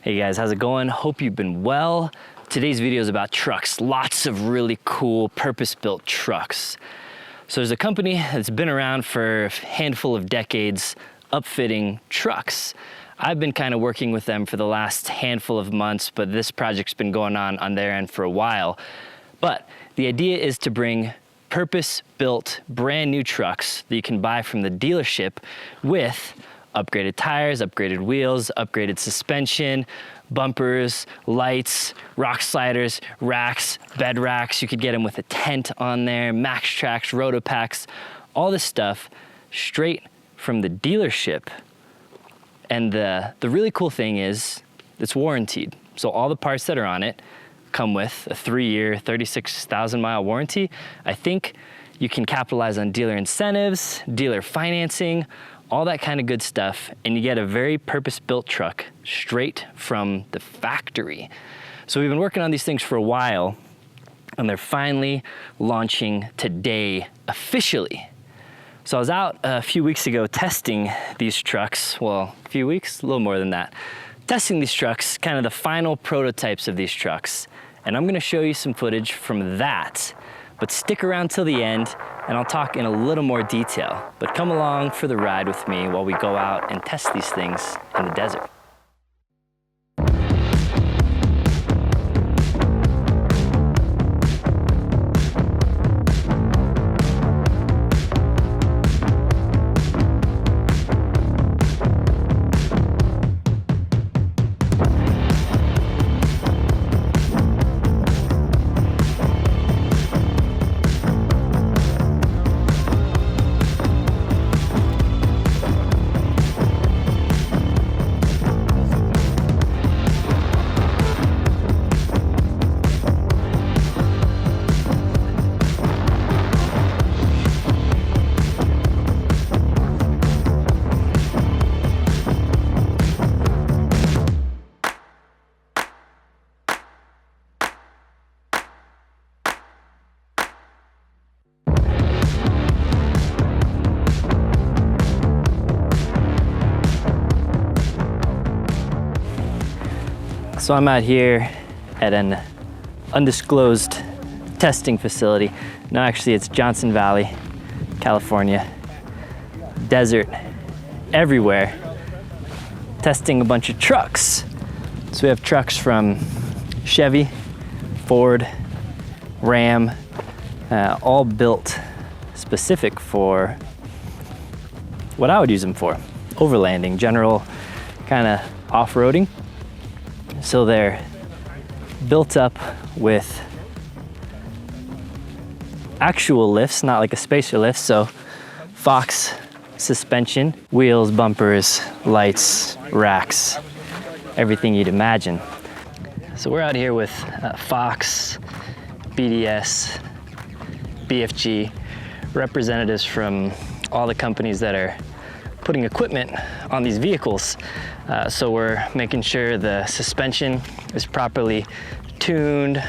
Hey guys, how's it going? Hope you've been well. Today's video is about trucks. Lots of really cool purpose-built trucks. So there's a company that's been around for a handful of decades upfitting trucks. I've been kind of working with them for the last handful of months, but this project's been going on their end for a while. But the idea is to bring purpose-built brand new trucks that you can buy from the dealership with upgraded tires, upgraded wheels, upgraded suspension, bumpers, lights, rock sliders, racks, bed racks. You could get them with a tent on there, max tracks, rotopacks, all this stuff straight from the dealership. And the really cool thing is it's warranted. So all the parts that are on it come with a 3-year, 36,000 mile warranty. I think you can capitalize on dealer incentives, dealer financing, all that kind of good stuff, and you get a very purpose-built truck straight from the factory. So we've been working on these things for a while, and they're finally launching today officially. So I was out a few weeks ago testing these trucks, well, a few weeks, a little more than that, testing these trucks, kind of the final prototypes of these trucks, and I'm gonna show you some footage from that. But stick around till the end and I'll talk in a little more detail. But come along for the ride with me while we go out and test these things in the desert. So I'm out here at an undisclosed testing facility. No, actually it's Johnson Valley, California. Desert everywhere, testing a bunch of trucks. So we have trucks from Chevy, Ford, Ram, all built specific for what I would use them for, overlanding, general kind of off-roading. So they're built up with actual lifts, not like a spacer lift. So Fox suspension, wheels, bumpers, lights, racks, everything you'd imagine. So we're out here with Fox, BDS, BFG, representatives from all the companies that are putting equipment on these vehicles. So we're making sure the suspension is properly tuned,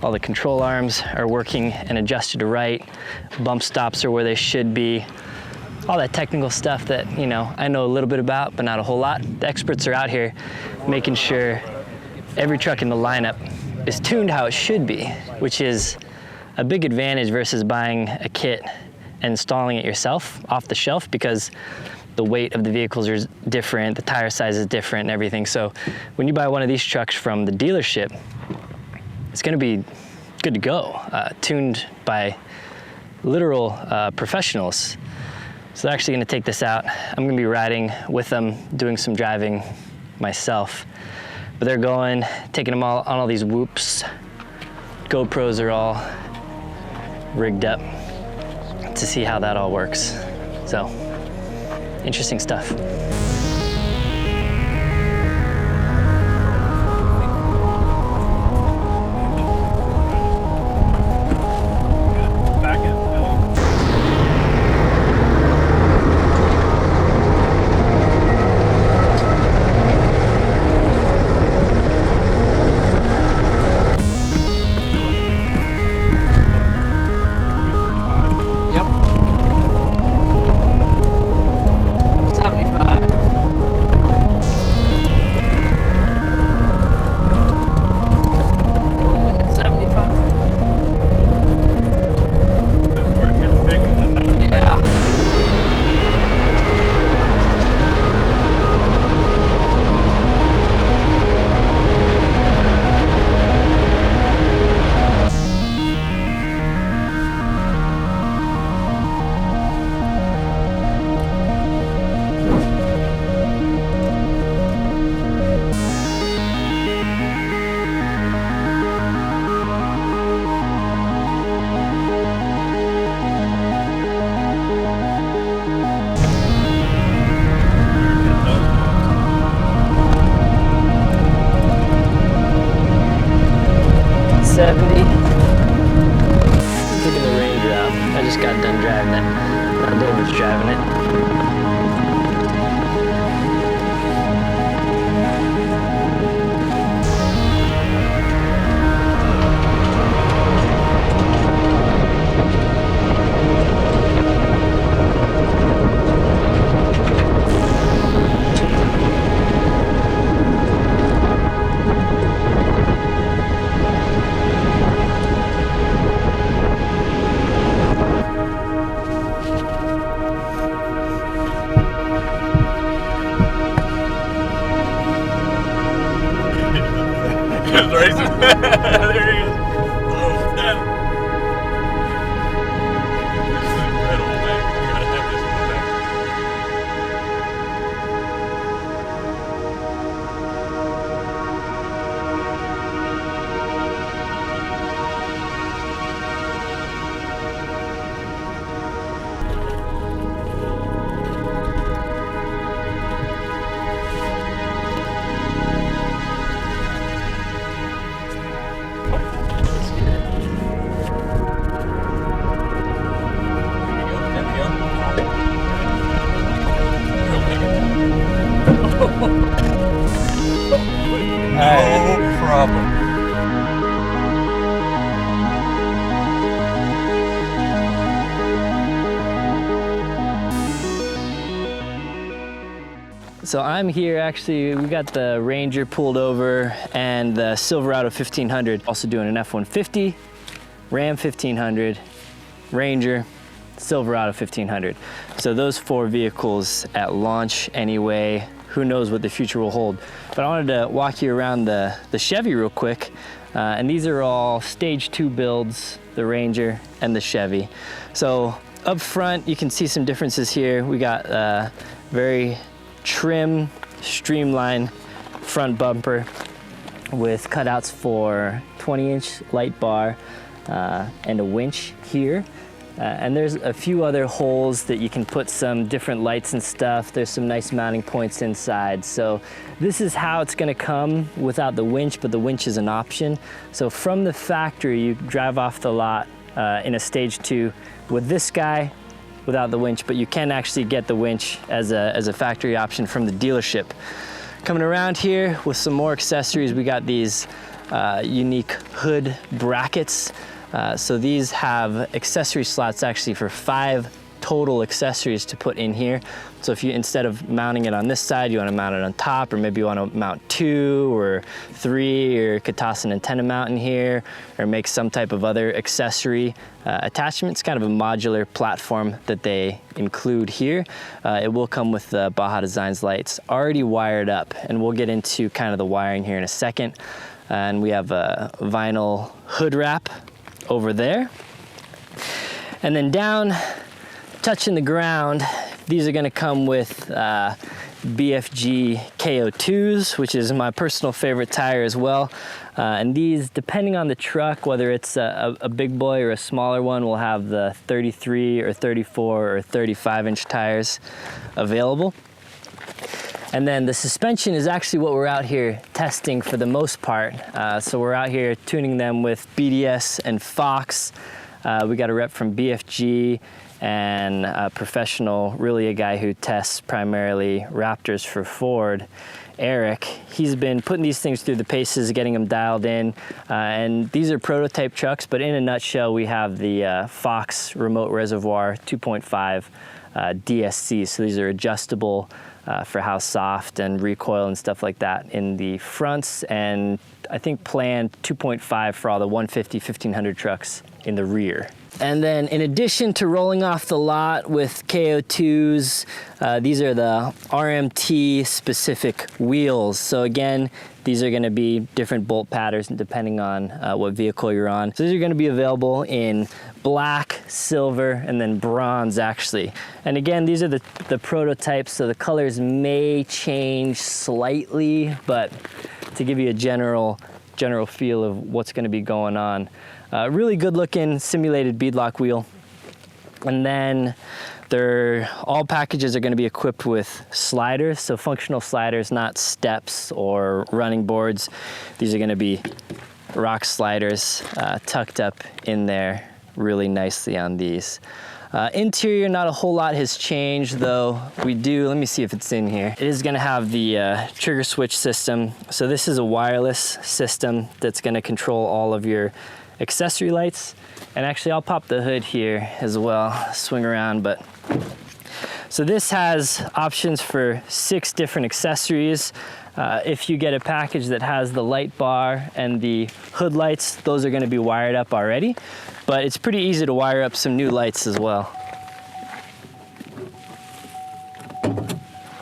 all the control arms are working and adjusted to right, bump stops are where they should be, all that technical stuff that, you know, I know a little bit about, but not a whole lot. The experts are out here making sure every truck in the lineup is tuned how it should be, which is a big advantage versus buying a kit and installing it yourself off the shelf, because the weight of the vehicles is different, the tire size is different and everything. So when you buy one of these trucks from the dealership, it's gonna be good to go, tuned by literal professionals. So they're actually gonna take this out. I'm gonna be riding with them, doing some driving myself. But they're going, taking them all on all these whoops. GoPros are all rigged up to see how that all works. So, interesting stuff. Yep. 75. comes racing. There he is. Oh, snap. This is incredible, man. We gotta have this in the back. No problem. So I'm here actually, we got the Ranger pulled over and the Silverado 1500. Also doing an F-150, Ram 1500, Ranger, Silverado 1500. So those 4 vehicles at launch anyway. Who knows what the future will hold. But I wanted to walk you around the Chevy real quick. And these are all stage 2 builds, the Ranger and the Chevy. So up front, you can see some differences here. We got very trim, streamlined front bumper with cutouts for 20-inch light bar and a winch here. And there's a few other holes that you can put some different lights and stuff. There's some nice mounting points inside. So this is how it's gonna come without the winch, but the winch is an option. So from the factory, you drive off the lot in a stage 2 with this guy without the winch, but you can actually get the winch as a factory option from the dealership. Coming around here with some more accessories, we got these unique hood brackets. So these have accessory slots actually for 5 total accessories to put in here. So if you, instead of mounting it on this side, you want to mount it on top, or maybe you want to mount 2 or 3, or could toss an antenna mount in here, or make some type of other accessory attachment. It's kind of a modular platform that they include here. It will come with the Baja Designs lights already wired up, and we'll get into kind of the wiring here in a second. And we have a vinyl hood wrap over there. And then down, touching the ground, these are gonna come with BFG KO2s, which is my personal favorite tire as well. And these, depending on the truck, whether it's a big boy or a smaller one, will have the 33 or 34 or 35-inch tires available. And then the suspension is actually what we're out here testing for the most part. So we're out here tuning them with BDS and Fox. We got a rep from BFG and a professional, really a guy who tests primarily Raptors for Ford, Eric. He's been putting these things through the paces, getting them dialed in. And these are prototype trucks, but in a nutshell, we have the Fox remote reservoir 2.5 DSC. So these are adjustable for how soft and recoil and stuff like that in the fronts, and I think planned 2.5 for all the 150, 1500 trucks in the rear. And then in addition to rolling off the lot with KO2s, these are the RMT specific wheels. So again, these are gonna be different bolt patterns depending on what vehicle you're on. So these are gonna be available in black, silver, and then bronze actually. And again, these are the prototypes, so the colors may change slightly, but to give you a general feel of what's gonna be going on. Really good looking simulated beadlock wheel. And then all packages are gonna be equipped with sliders, so functional sliders, not steps or running boards. These are gonna be rock sliders tucked up in there really nicely on these. Interior, not a whole lot has changed, though we do, let me see if it's in here. It is gonna have the trigger switch system. So this is a wireless system that's gonna control all of your accessory lights. And actually I'll pop the hood here as well, swing around, but. So this has options for 6 different accessories. If you get a package that has the light bar and the hood lights, those are gonna be wired up already, but it's pretty easy to wire up some new lights as well.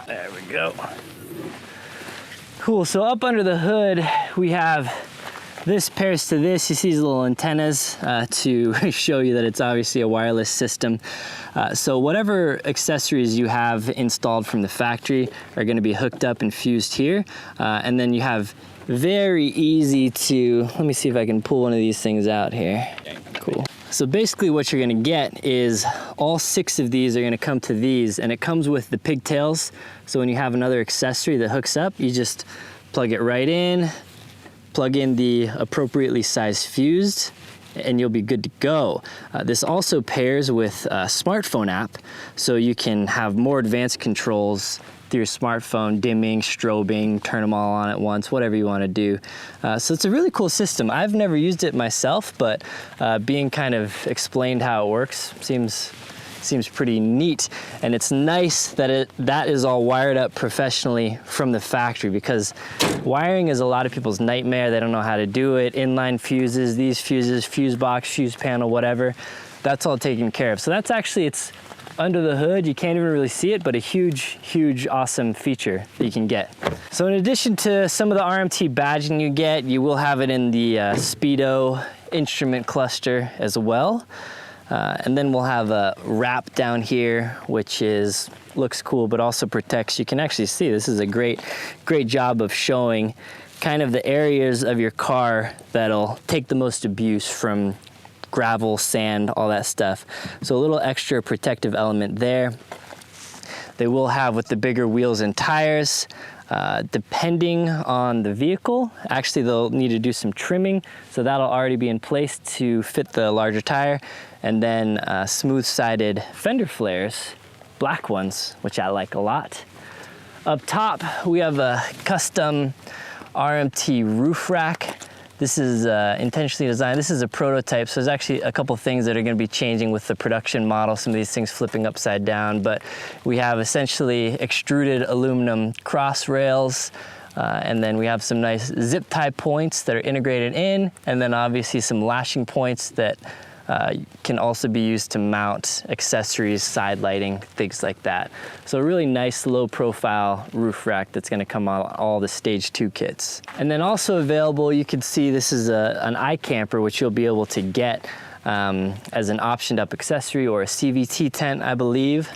There we go. Cool, so up under the hood, we have This pairs to this. You see these little antennas to show you that it's obviously a wireless system. So whatever accessories you have installed from the factory are going to be hooked up and fused here. And then you have very easy to, let me see if I can pull one of these things out here. Cool. So basically what you're gonna get is all 6 of these are gonna come to these, and it comes with the pigtails. So when you have another accessory that hooks up, you just plug it right in, plug in the appropriately sized fused, and you'll be good to go. This also pairs with a smartphone app, so you can have more advanced controls through your smartphone, dimming, strobing, turn them all on at once, whatever you want to do. So it's a really cool system. I've never used it myself, but being kind of explained how it works seems pretty neat. And it's nice that that is all wired up professionally from the factory, because wiring is a lot of people's nightmare. They don't know how to do it. Inline fuses, these fuses, fuse box, fuse panel, whatever. That's all taken care of. So that's actually, it's under the hood. You can't even really see it, but a huge, awesome feature that you can get. So in addition to some of the RMT badging you get, you will have it in the Speedo instrument cluster as well. And then we'll have a wrap down here, which looks cool, but also protects. You can actually see this is a great job of showing kind of the areas of your car that'll take the most abuse from gravel, sand, all that stuff. So a little extra protective element there. They will have with the bigger wheels and tires. Depending on the vehicle, actually they'll need to do some trimming, so that'll already be in place to fit the larger tire. And then smooth-sided fender flares, black ones, which I like a lot. Up top, we have a custom RMT roof rack. This is intentionally designed. This is a prototype, so there's actually a couple things that are going to be changing with the production model. Some of these things flipping upside down, but we have essentially extruded aluminum cross rails, and then we have some nice zip tie points that are integrated in, and then obviously some lashing points that can also be used to mount accessories, side lighting, things like that. So a really nice low profile roof rack that's gonna come on all the stage 2 kits. And then also available, you can see this is an iCamper, which you'll be able to get as an optioned up accessory, or a CVT tent, I believe.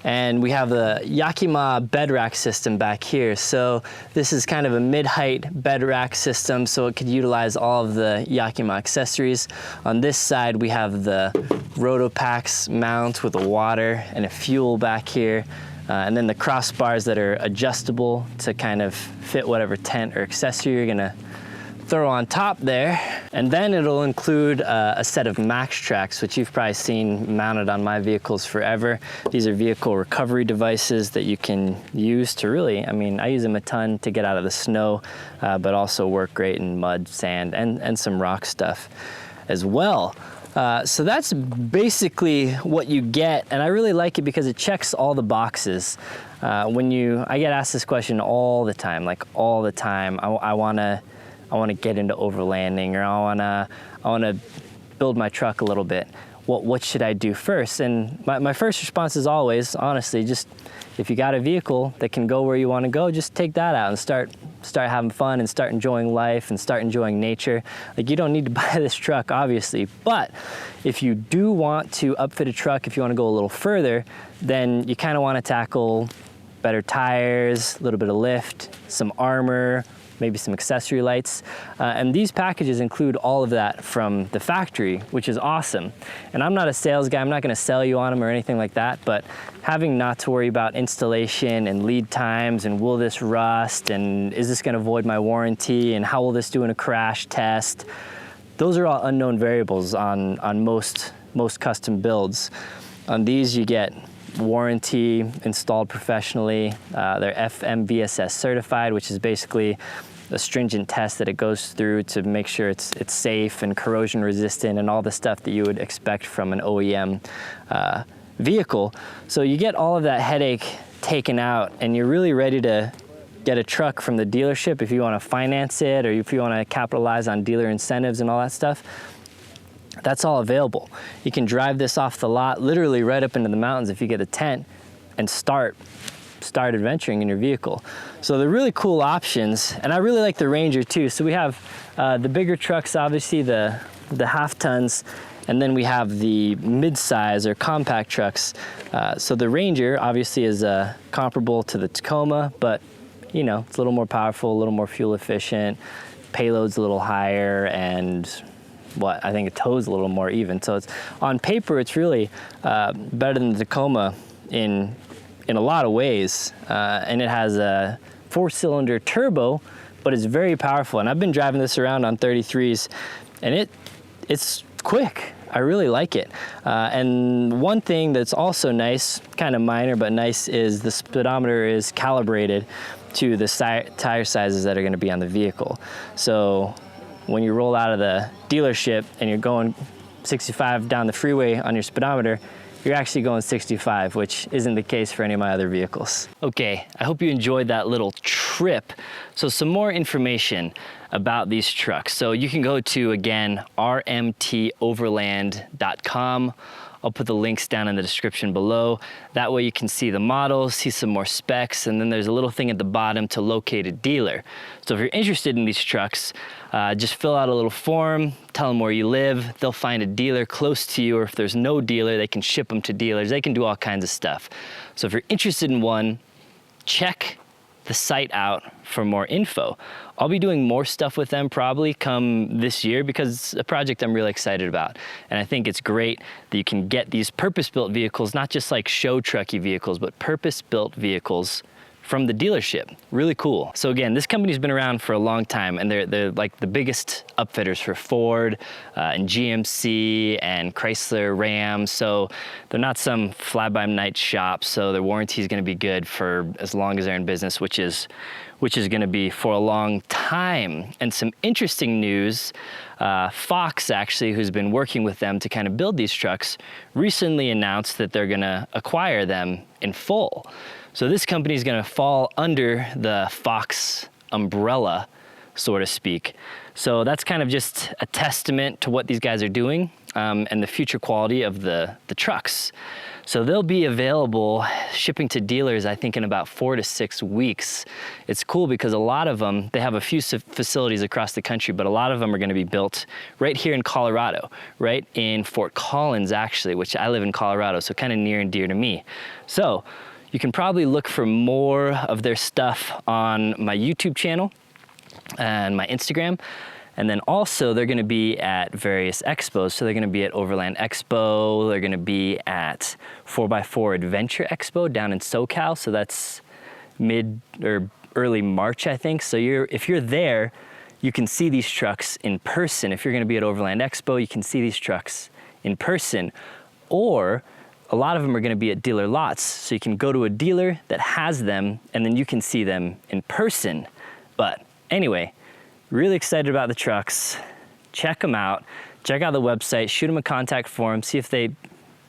And we have the Yakima bed rack system back here. So this is kind of a mid-height bed rack system, so it could utilize all of the Yakima accessories. On this side, we have the Rotopax mount with a water and a fuel back here. And then the crossbars that are adjustable to kind of fit whatever tent or accessory you're gonna throw on top there. And then it'll include a set of max tracks, which you've probably seen mounted on my vehicles forever. These are vehicle recovery devices that you can use to really, I mean, I use them a ton to get out of the snow, but also work great in mud, sand, and some rock stuff as well. So that's basically what you get, and I really like it because it checks all the boxes. I get asked this question all the time, like all the time. I want to get into overlanding, or I want to build my truck a little bit. What should I do first? And my first response is always, honestly, just if you got a vehicle that can go where you want to go, just take that out and start having fun and start enjoying life and start enjoying nature. Like, you don't need to buy this truck, obviously, but if you do want to upfit a truck, if you want to go a little further, then you kind of want to tackle better tires, a little bit of lift, some armor, maybe some accessory lights. And these packages include all of that from the factory, which is awesome. And I'm not a sales guy, I'm not gonna sell you on them or anything like that, but having not to worry about installation and lead times, and will this rust, and is this gonna void my warranty, and how will this do in a crash test, those are all unknown variables on most custom builds. On these you get warranty installed professionally. They're FMVSS certified, which is basically a stringent test that it goes through to make sure it's safe and corrosion resistant and all the stuff that you would expect from an OEM vehicle. So you get all of that headache taken out, and you're really ready to get a truck from the dealership if you want to finance it, or if you want to capitalize on dealer incentives and all that stuff. That's all available. You can drive this off the lot, literally right up into the mountains if you get a tent, and start start adventuring in your vehicle. So they're really cool options, and I really like the Ranger too. So we have the bigger trucks, obviously the half tons, and then we have the mid-size or compact trucks. So the Ranger obviously is comparable to the Tacoma, but you know, it's a little more powerful, a little more fuel efficient, payload's a little higher, and I think it tows a little more even. So it's, on paper, it's really better than the Tacoma in a lot of ways. And it has a 4-cylinder turbo, but it's very powerful. And I've been driving this around on 33s, and it's quick. I really like it. And one thing that's also nice, kind of minor but nice, is the speedometer is calibrated to the tire sizes that are gonna be on the vehicle. So when you roll out of the dealership and you're going 65 down the freeway on your speedometer, you're actually going 65, which isn't the case for any of my other vehicles. Okay, I hope you enjoyed that little trip. So some more information about these trucks. So you can go to, again, rmtoverland.com. I'll put the links down in the description below. That way you can see the models, see some more specs, and then there's a little thing at the bottom to locate a dealer. So if you're interested in these trucks, just fill out a little form, tell them where you live. They'll find a dealer close to you, or if there's no dealer, they can ship them to dealers. They can do all kinds of stuff. So if you're interested in one, check the site out for more info. I'll be doing more stuff with them probably come this year, because it's a project I'm really excited about. And I think it's great that you can get these purpose-built vehicles, not just like show trucky vehicles, but purpose-built vehicles from the dealership. Really cool. So again, this company's been around for a long time, and they're like the biggest upfitters for Ford and GMC and Chrysler, Ram. So they're not some fly-by-night shop. So their warranty is going to be good for as long as they're in business, which is going to be for a long time. And some interesting news, Fox actually, who's been working with them to kind of build these trucks, recently announced that they're going to acquire them in full. So this company is going to fall under the Fox umbrella, so to speak. So that's kind of just a testament to what these guys are doing and the future quality of the trucks. So they'll be available shipping to dealers, I think, in about 4 to 6 weeks. It's cool because a lot of them, they have a few facilities across the country, but a lot of them are going to be built right here in Colorado, right in Fort Collins, actually, which I live in Colorado, so kind of near and dear to me. So you can probably look for more of their stuff on my YouTube channel and my Instagram. And then also they're gonna be at various expos. So they're gonna be at Overland Expo, they're gonna be at 4x4 Adventure Expo down in SoCal. So that's mid or early March, I think. So if you're there, you can see these trucks in person. If you're gonna be at Overland Expo, you can see these trucks in person. Or a lot of them are going to be at dealer lots. So you can go to a dealer that has them, and then you can see them in person. But anyway, really excited about the trucks. Check them out. Check out the website. Shoot them a contact form. See if they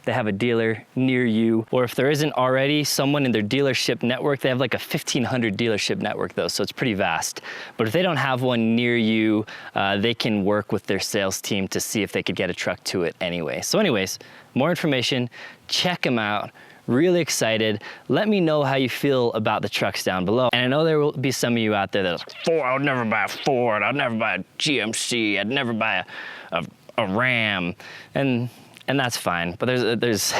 have a dealer near you. Or if there isn't already someone in their dealership network, they have like a 1,500 dealership network though, so it's pretty vast. But if they don't have one near you, they can work with their sales team to see if they could get a truck to it anyway. So anyways, more information, check them out. Really excited. Let me know how you feel about the trucks down below. And I know there will be some of you out there that's like, Ford, I would never buy a Ford, I'd never buy a GMC, I'd never buy a Ram. And that's fine, but there's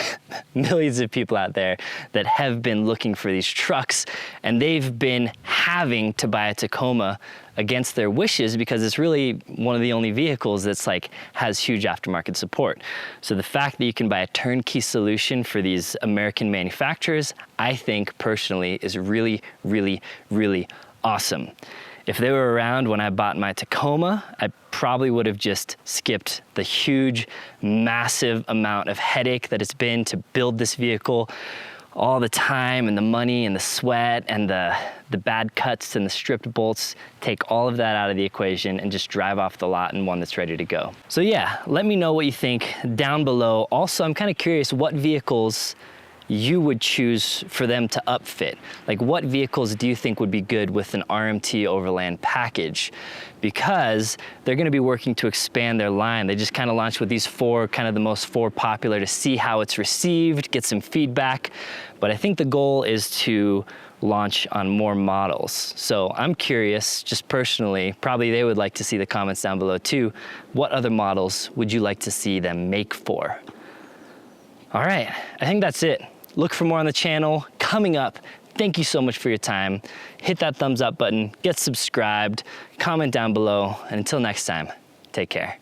millions of people out there that have been looking for these trucks, and they've been having to buy a Tacoma against their wishes because it's really one of the only vehicles that's like has huge aftermarket support. So the fact that you can buy a turnkey solution for these American manufacturers, I think personally is really, really, really awesome. If they were around when I bought my Tacoma, I probably would have just skipped the huge, massive amount of headache that it's been to build this vehicle, all the time and the money and the sweat and the bad cuts and the stripped bolts. Take all of that out of the equation and just drive off the lot in one that's ready to go. So yeah, let me know what you think down below. Also, I'm kind of curious what vehicles you would choose for them to upfit? Like, what vehicles do you think would be good with an RMT Overland package? Because they're gonna be working to expand their line. They just kind of launched with these four, kind of the most popular, to see how it's received, get some feedback. But I think the goal is to launch on more models. So I'm curious, just personally, probably they would like to see the comments down below too. What other models would you like to see them make for? All right, I think that's it. Look for more on the channel coming up. Thank you so much for your time. Hit that thumbs up button, get subscribed, comment down below, and until next time, take care.